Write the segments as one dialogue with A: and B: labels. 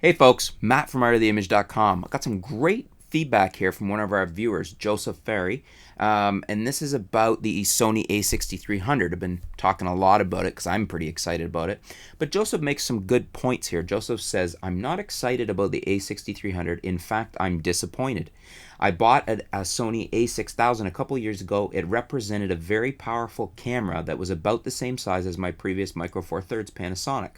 A: Hey folks, Matt from artoftheimage.com. I got some great feedback here from one of our viewers, Joseph Ferri, and this is about the Sony a6300. I've been talking a lot about it because I'm pretty excited about it, but Joseph makes some good points here. Joseph says, I'm not excited about the a6300. In fact, I'm disappointed. I bought a Sony a6000 a couple years ago. It represented a very powerful camera that was about the same size as my previous Micro Four Thirds Panasonic.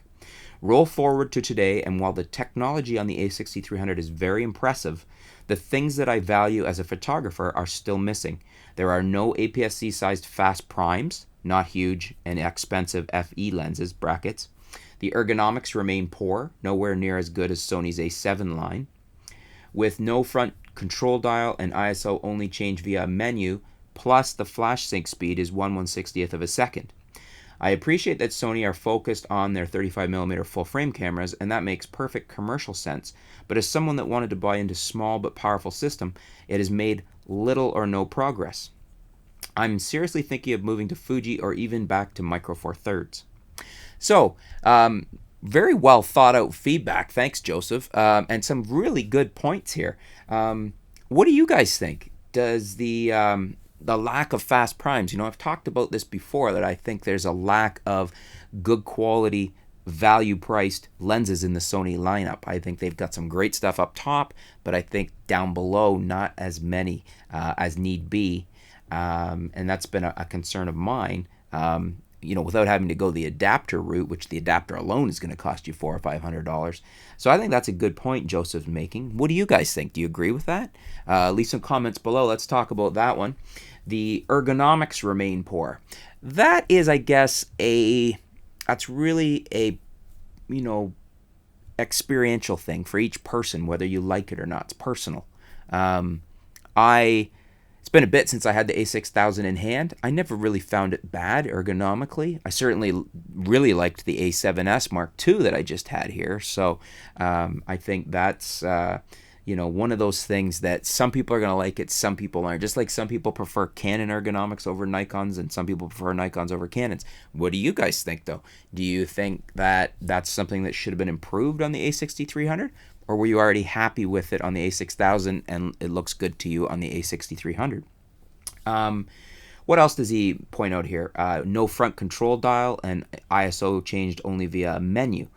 A: Roll forward to today, and while the technology on the a6300 is very impressive, the things that I value as a photographer are still missing. There are no APS-C sized fast primes, not huge and expensive FE lenses, brackets. The ergonomics remain poor, nowhere near as good as Sony's A7 line. With no front control dial and ISO only change via a menu, plus the flash sync speed is 1/160th of a second. I appreciate that Sony are focused on their 35mm full frame cameras, and that makes perfect commercial sense, but as someone that wanted to buy into small but powerful system, it has made little or no progress. I'm seriously thinking of moving to Fuji or even back to Micro Four Thirds. So, very well thought out feedback. Thanks, Joseph, and some really good points here. What do you guys think? Does the lack of fast primes, I've talked about this before, that I think there's a lack of good quality, value priced lenses in the Sony lineup. I think they've got some great stuff up top, but I think down below not as many as need be, and that's been a concern of mine. Without having to go the adapter route, which the adapter alone is going to cost you $400 or $500. So I think that's a good point Joseph's making. What do you guys think? Do you agree with that? Leave some comments below. Let's talk about that one. The ergonomics remain poor. That is, I guess, that's really a, experiential thing for each person, whether you like it or not. It's personal. It's been a bit since I had the a6000 in hand. I never really found it bad ergonomically. I certainly really liked the a7S Mark II that I just had here. So I think that's one of those things that some people are going to like it, some people aren't. Just like some people prefer Canon ergonomics over Nikons and some people prefer Nikons over Canons. What do you guys think, though? Do you think that that's something that should have been improved on the a6300? Or were you already happy with it on the a6000 and it looks good to you on the a6300? What else does he point out here? No front control dial and ISO changed only via a menu.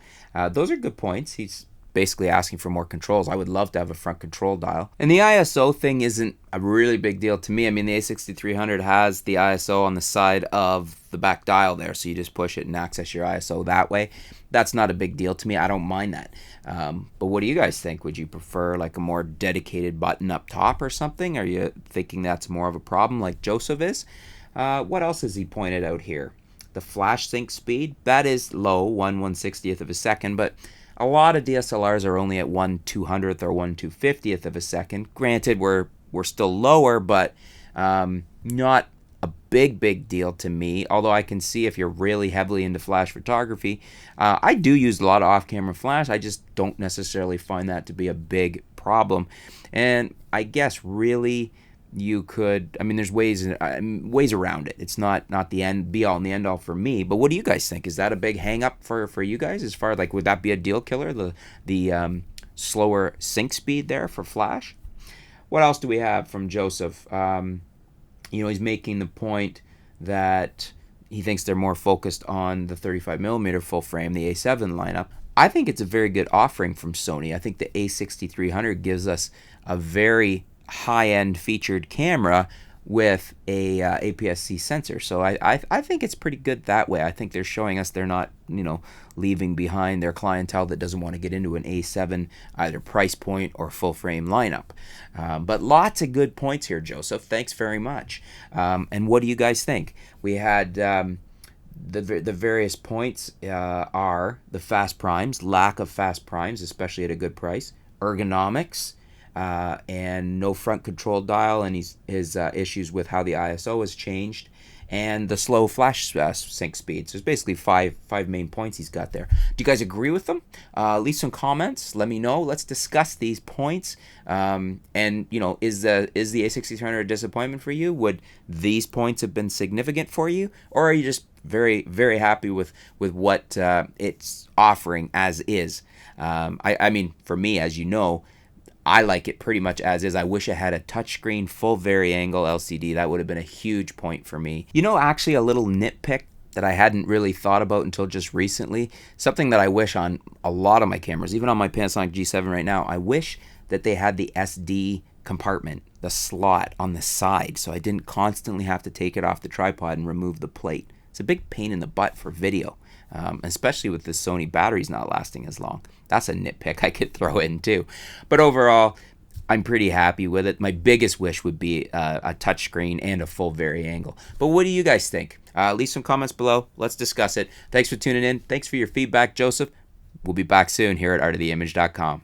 A: Those are good points. He's basically asking for more controls. I would love to have a front control dial. And the ISO thing isn't a really big deal to me. I mean, the a6300 has the ISO on the side of the back dial there, so you just push it and access your ISO that way. That's not a big deal to me. I don't mind that. But what do you guys think? Would you prefer like a more dedicated button up top or something? Are you thinking that's more of a problem like Joseph is? What else has he pointed out here? The flash sync speed, that is low, 1/160th of a second, but a lot of DSLRs are only at 1/200th or 1/250th of a second. Granted, we're still lower, but not a big deal to me. Although I can see if you're really heavily into flash photography. I do use a lot of off-camera flash. I just don't necessarily find that to be a big problem. And I guess really you could, there's ways around it. It's not the be all and the end all for me. But what do you guys think? Is that a big hang up for you guys? As far like, would that be a deal killer? The slower sync speed there for flash. What else do we have from Joseph? He's making the point that he thinks they're more focused on the 35mm full frame, the A7 lineup. I think it's a very good offering from Sony. I think the a6300 gives us a very high-end featured camera with a APS-C sensor. So I think it's pretty good that way. I think they're showing us they're not, leaving behind their clientele that doesn't want to get into an A7 either price point or full frame lineup. But lots of good points here, Joseph. Thanks very much. And what do you guys think? We had the various points are the fast primes, lack of fast primes, especially at a good price, ergonomics, and no front control dial, and his issues with how the ISO has changed, and the slow flash sync speed. So it's basically five main points he's got there. Do you guys agree with them? Leave some comments. Let me know. Let's discuss these points. And is the a6300 a disappointment for you? Would these points have been significant for you, or are you just very, very happy with what it's offering as is. I mean, for me, as you know, I like it pretty much as is. I wish I had a touchscreen, full vari-angle LCD. That would have been a huge point for me. You know, actually, a little nitpick that I hadn't really thought about until just recently, something that I wish on a lot of my cameras, even on my Panasonic G7 right now, I wish that they had the SD compartment, the slot on the side, so I didn't constantly have to take it off the tripod and remove the plate. It's a big pain in the butt for video, especially with the Sony batteries not lasting as long. That's a nitpick I could throw in too. But overall, I'm pretty happy with it. My biggest wish would be a touchscreen and a full vari-angle. But what do you guys think? Leave some comments below. Let's discuss it. Thanks for tuning in. Thanks for your feedback, Joseph. We'll be back soon here at artoftheimage.com.